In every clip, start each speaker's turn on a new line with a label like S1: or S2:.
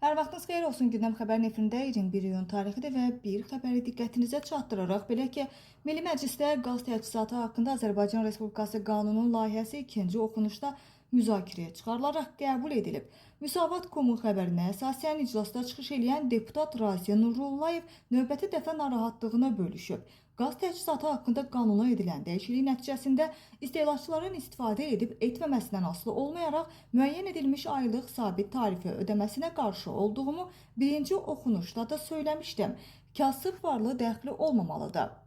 S1: Hər vaxtınız xeyir olsun. Gündəm xəbərin efirində 21 iyun tarixidir və bir xəbəri diqqətinizə çatdıraraq belə ki, Milli Məclisdə qaz təchizatı haqqında Azərbaycan Respublikası qanunun layihəsi ikinci oxunuşda müzakirəyə çıxarılaraq qəbul edilib. Müsavat Komu xəbərinə əsasən iclasda çıxış edən deputat Raziya Nurrullayev növbəti dəfə narahatlığını bölüşüb. Qaz təchizatı haqqında qanuna edilən dəyişiklik nəticəsində istehlakçıların istifadə edib etməməsindən asılı olmayaraq müəyyən edilmiş aylıq sabit tarifi ödəməsinə qarşı olduğumu birinci oxunuşda da söyləmişdim. Kasıb varlı dəxli olmamalıdır.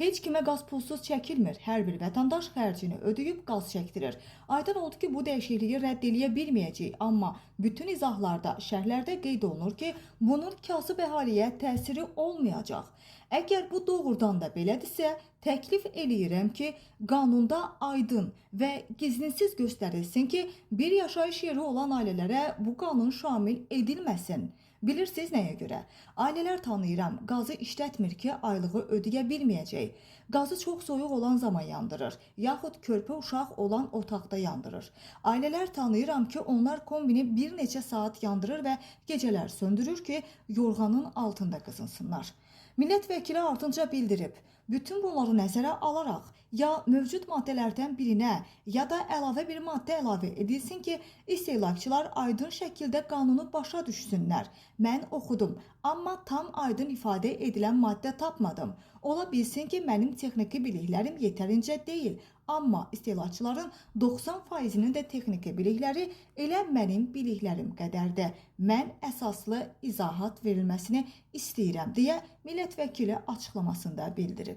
S1: Heç kimə qaz pulsuz çəkilmir. Hər bir vətəndaş xərcini ödəyib qaz çəkdirir. Aydın oldu ki, bu dəyişikliyi rədd eləyə bilməyəcək, amma bütün izahlarda, şərhlərdə qeyd olunur ki, bunun kasıb əhaliyə təsiri olmayacaq. Əgər bu doğrudan da belədirsə, təklif eləyirəm ki, qanunda aydın və gizlinsiz göstərilsin ki, bir yaşayış yeri olan ailələrə bu qanun şamil edilməsin. Bilirsiniz nəyə görə? Ailələr tanıyıram, qazı işlətmir ki, aylığı ödəyə bilməyəcək. Qazı çox soyuq olan zaman yandırır, yaxud körpə uşaq olan otaqda yandırır. Ailələr tanıyıram ki, onlar kombini bir neçə saat yandırır və gecələr söndürür ki, yorğanın altında qızınsınlar. Millət vəkili ardınca bildirib, bütün bunları nəzərə alaraq ya mövcud maddələrdən birinə ya da əlavə bir maddə əlavə edilsin ki, istehlakçılar aydın şəkildə qanunu başa düşsünlər. Mən oxudum, amma tam aydın ifadə edilən maddə tapmadım. Ola bilsin ki, mənim texniki biliklərim yetərincə deyil, amma istehlakçıların 90%-nin də texniki bilikləri elə mənim biliklərim qədərdir. Mən əsaslı izahat verilməsini istəyirəm deyə millət vəkili açıqlamasında bildirib.